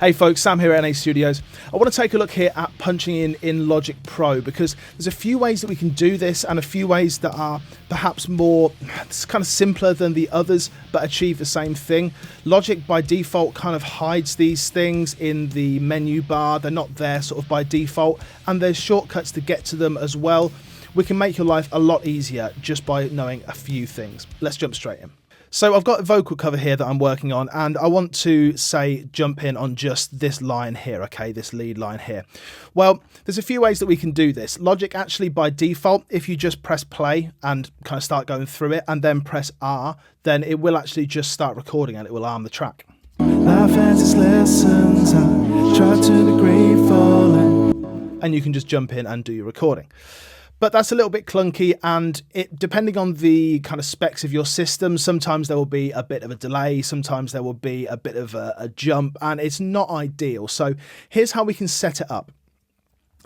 Hey folks, Sam here at NA Studios. I want to take a look here at punching in Logic Pro because there's a few ways that we can do this and a few ways that are perhaps more kind of simpler than the others but achieve the same thing. Logic by default kind of hides these things in the menu bar. They're not there sort of by default, and there's shortcuts to get to them as well. We can make your life a lot easier just by knowing a few things. Let's jump straight in. So I've got a vocal cover here that I'm working on, and I want to say jump in on just this line here, okay, this lead line here. Well, there's a few ways that we can do this. Logic actually by default, if you just press play and kind of start going through it and then press R, then it will actually just start recording and it will arm the track. Life has its lessons, I try to be grateful. And you can just jump in and do your recording. But that's a little bit clunky, and depending on the kind of specs of your system, sometimes there will be a bit of a delay, sometimes there will be a bit of a jump, and it's not ideal. So here's how we can set it up.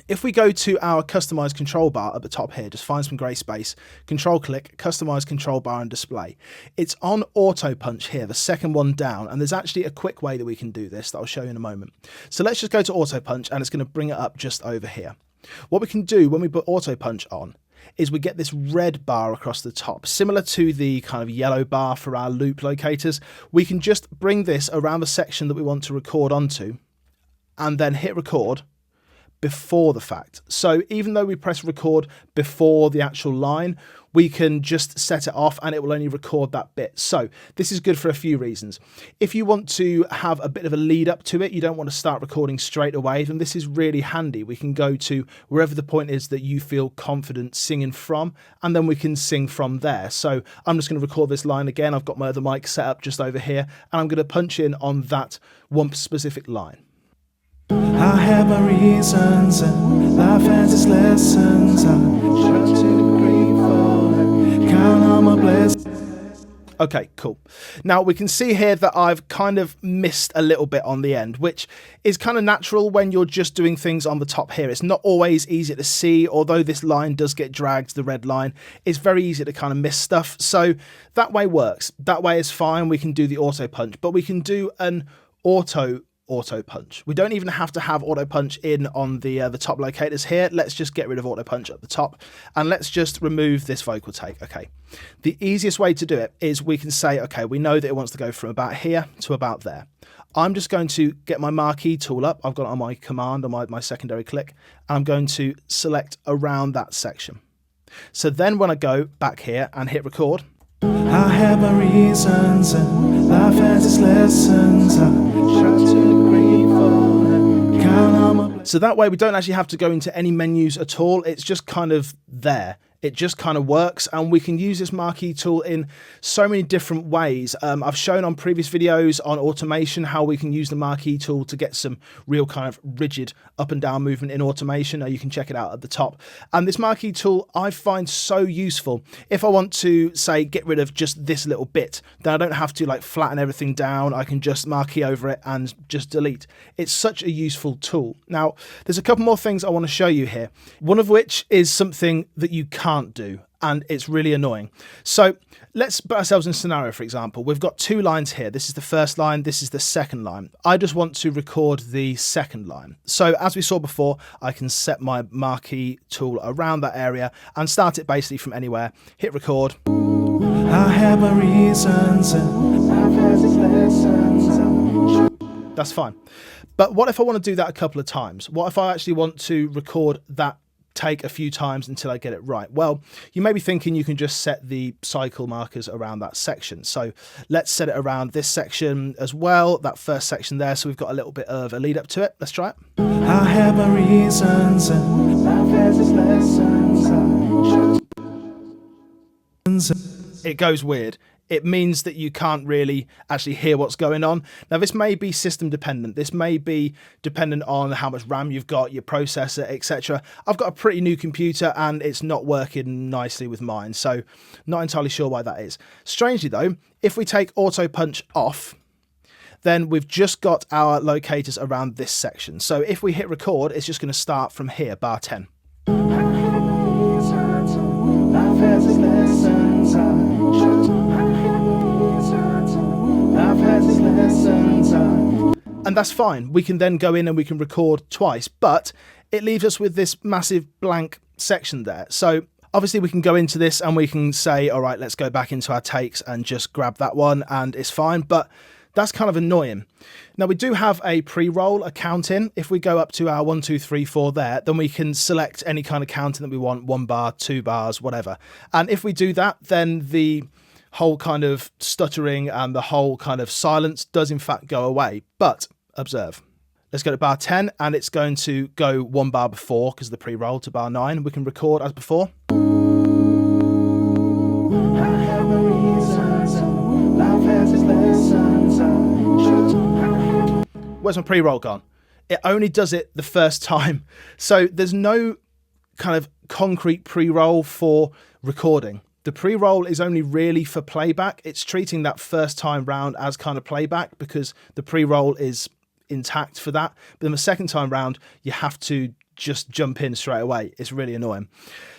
If we go to our customized control bar at the top here, just find some grey space, control click, customize control bar and display. It's on auto punch here, the second one down, and there's actually a quick way that we can do this that I'll show you in a moment. So let's just go to auto punch, and it's going to bring it up just over here. What we can do when we put auto punch on is we get this red bar across the top, similar to the kind of yellow bar for our loop locators. We can just bring this around the section that we want to record onto and then hit record before the fact. So even though we press record before the actual line, we can just set it off and it will only record that bit. So this is good for a few reasons. If you want to have a bit of a lead up to it, you don't want to start recording straight away, then this is really handy. We can go to wherever the point is that you feel confident singing from, and then we can sing from there. So I'm just going to record this line again. I've got my other mic set up just over here, and I'm going to punch in on that one specific line. I have my reasons and life has its lessons. I try to be grateful and count on my blessings. Okay, cool. Now we can see here that I've kind of missed a little bit on the end, which is kind of natural when you're just doing things on the top here. It's not always easy to see, although this line does get dragged, the red line. It's very easy to kind of miss stuff. So that way works. That way is fine. We can do the auto punch, but we can do an auto punch. We don't even have to have auto punch in on the top locators here. Let's just get rid of auto punch at the top, and let's just remove this vocal take. Okay, the easiest way to do it is we can say, okay, we know that it wants to go from about here to about there. I'm just going to get my marquee tool up. I've got it on my command on my secondary click, and I'm going to select around that section. So then when I go back here and hit record, I have my reasons and life has its lessons. I try to be grateful and count on my blessings. So that way we don't actually have to go into any menus at all. It's just kind of there. It just kind of works, and we can use this marquee tool in so many different ways. I've shown on previous videos on automation how we can use the marquee tool to get some real kind of rigid up and down movement in automation. You can check it out at the top. And this marquee tool I find so useful. If I want to, say, get rid of just this little bit, then I don't have to like flatten everything down. I can just marquee over it and just delete. It's such a useful tool. Now, there's a couple more things I want to show you here. One of which is something that you can't do, and it's really annoying. So let's put ourselves in a scenario. For example, we've got two lines here. This is the first line, this is the second line. I just want to record the second line. So as we saw before, I can set my marquee tool around that area and start it basically from anywhere. Hit record. I have my reasons and life has its lessons. That's fine. But what if I want to do that a couple of times? What if I actually want to record that take a few times until I get it right? Well, you may be thinking you can just set the cycle markers around that section. So let's set it around this section as well, that first section there, so we've got a little bit of a lead up to it. Let's try it. I have my reasons and life has its lessons. It goes weird. It means that you can't really actually hear what's going on. Now, this may be system dependent. This may be dependent on how much RAM you've got, your processor, etc. I've got a pretty new computer and it's not working nicely with mine, so not entirely sure why that is. Strangely though, if we take auto punch off, then we've just got our locators around this section. So if we hit record, it's just going to start from here, bar 10. And that's fine. We can then go in and we can record twice, but it leaves us with this massive blank section there. So obviously we can go into this and we can say, all right, let's go back into our takes and just grab that one and it's fine. But that's kind of annoying. Now we do have a pre-roll, a count in. If we go up to our 1, 2, 3, 4 there, then we can select any kind of counting that we want, 1 bar, 2 bars, whatever. And if we do that, then the whole kind of stuttering and the whole kind of silence does in fact go away. But observe. Let's go to bar 10 and it's going to go 1 bar before because the pre-roll to bar 9. We can record as before. Where's my pre-roll gone? It only does it the first time. So there's no kind of concrete pre-roll for recording. The pre-roll is only really for playback. It's treating that first time round as kind of playback because the pre-roll is intact for that. But then the second time round, you have to just jump in straight away. It's really annoying.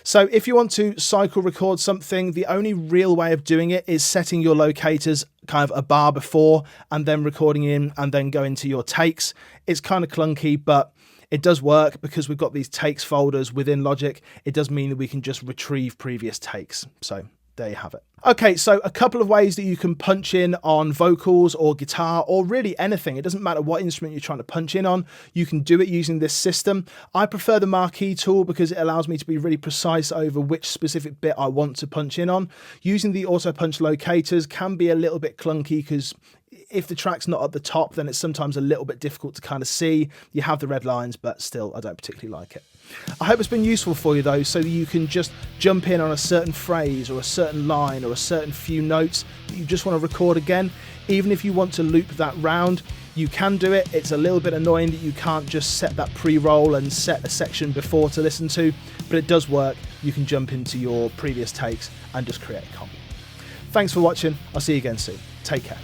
So if you want to cycle record something, the only real way of doing it is setting your locators kind of a bar before and then recording in and then go into your takes. It's kind of clunky, but it does work because we've got these takes folders within Logic. It does mean that we can just retrieve previous takes. So there you have it. Okay, so a couple of ways that you can punch in on vocals or guitar or really anything. It doesn't matter what instrument you're trying to punch in on. You can do it using this system. I prefer the marquee tool because it allows me to be really precise over which specific bit I want to punch in on. Using the auto punch locators can be a little bit clunky because if the track's not at the top, then it's sometimes a little bit difficult to kind of see. You have the red lines, but still, I don't particularly like it. I hope it's been useful for you though, so that you can just jump in on a certain phrase or a certain line or a certain few notes that you just want to record again. Even if you want to loop that round, you can do it. It's a little bit annoying that you can't just set that pre-roll and set a section before to listen to, but it does work. You can jump into your previous takes and just create a comp. Thanks for watching. I'll see you again soon. Take care.